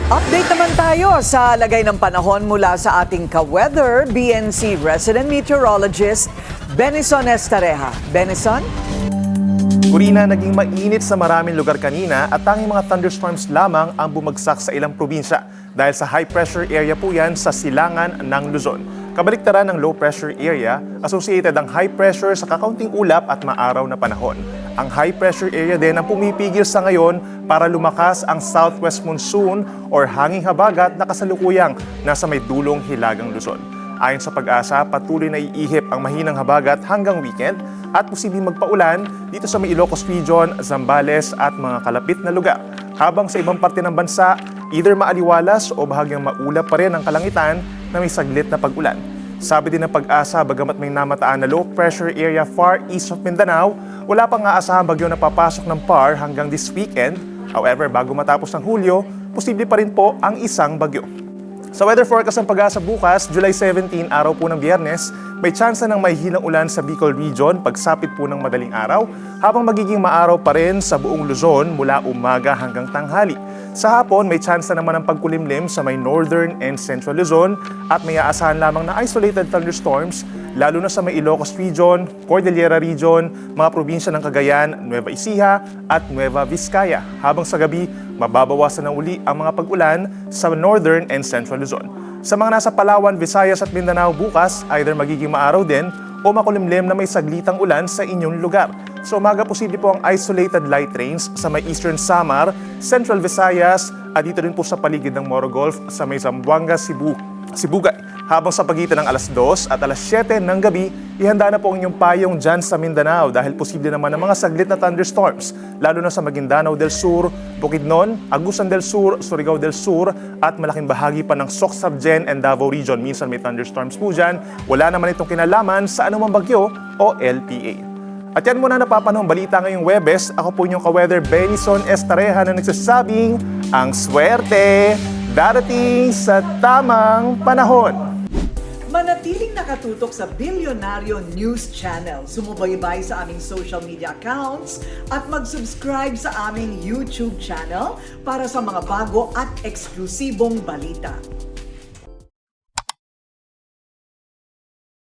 Update naman tayo sa lagay ng panahon mula sa ating ka-weather, BNC resident meteorologist, Benison Estareja. Benison? Corina, naging mainit sa maraming lugar kanina at tanging mga thunderstorms lamang ang bumagsak sa ilang probinsya dahil sa high pressure area po yan sa silangan ng Luzon. Kabaliktaran ng low pressure area, associated ang high pressure sa kakaunting ulap at maaraw na panahon. Ang high pressure area din ang pumipigil sa ngayon para lumakas ang southwest monsoon or hanging habagat na kasalukuyang nasa may dulong hilagang Luzon. Ayon sa Pag-asa, patuloy na iihip ang mahinang habagat hanggang weekend at posibleng magpaulan dito sa may Ilocos Region, Zambales at mga kalapit na lugar. Habang sa ibang parte ng bansa, either maaliwalas o bahagyang maulap pa rin ang kalangitan na may saglit na pag-ulan. Sabi din ng Pag-asa, bagamat may namataan na low pressure area far east of Mindanao, wala pang aasahang bagyo na papasok ng PAR hanggang this weekend. However, bago matapos ang Hulyo, posible pa rin po ang isang bagyo. Sa weather forecast ng Pag-asa bukas, July 17, araw po ng Biyernes, may tsansa ng may hilang ulan sa Bicol Region pagsapit po ng madaling araw, habang magiging maaraw pa rin sa buong Luzon mula umaga hanggang tanghali. Sa hapon, may tsansa naman ng pagkulimlim sa may northern and central Luzon at may aasahan lamang na isolated thunderstorms lalo na sa may Ilocos Region, Cordillera Region, mga probinsya ng Cagayan, Nueva Ecija at Nueva Vizcaya. Habang sa gabi, mababawasan na uli ang mga pag-ulan sa northern and central Luzon. Sa mga nasa Palawan, Visayas at Mindanao bukas, either magiging maaraw din o makulimlim na may saglitang ulan sa inyong lugar. Sa umaga, posible po ang isolated light rains sa may Eastern Samar, Central Visayas at dito rin po sa paligid ng Moro Gulf sa may Zamboanga, Sibugay. Habang sa pagitan ng alas 2 at alas 7 ng gabi, ihanda na po ang inyong payong dyan sa Mindanao dahil posible naman ang mga saglit na thunderstorms, lalo na sa Maguindanao del Sur, Bukidnon, Agusan del Sur, Surigao del Sur at malaking bahagi pa ng Soc-Sargen and Davao Region. Minsan may thunderstorms po dyan. Wala naman itong kinalaman sa anumang bagyo o LPA. At yan muna napapanahong balita ngayong Webes. Ako po inyong ka-weather Benison Estareja na nagsasabing ang swerte darating sa tamang panahon. Manatiling nakatutok sa Bilyonaryo News Channel. Sumubaybay sa aming social media accounts at mag-subscribe sa aming YouTube channel para sa mga bago at eksklusibong balita.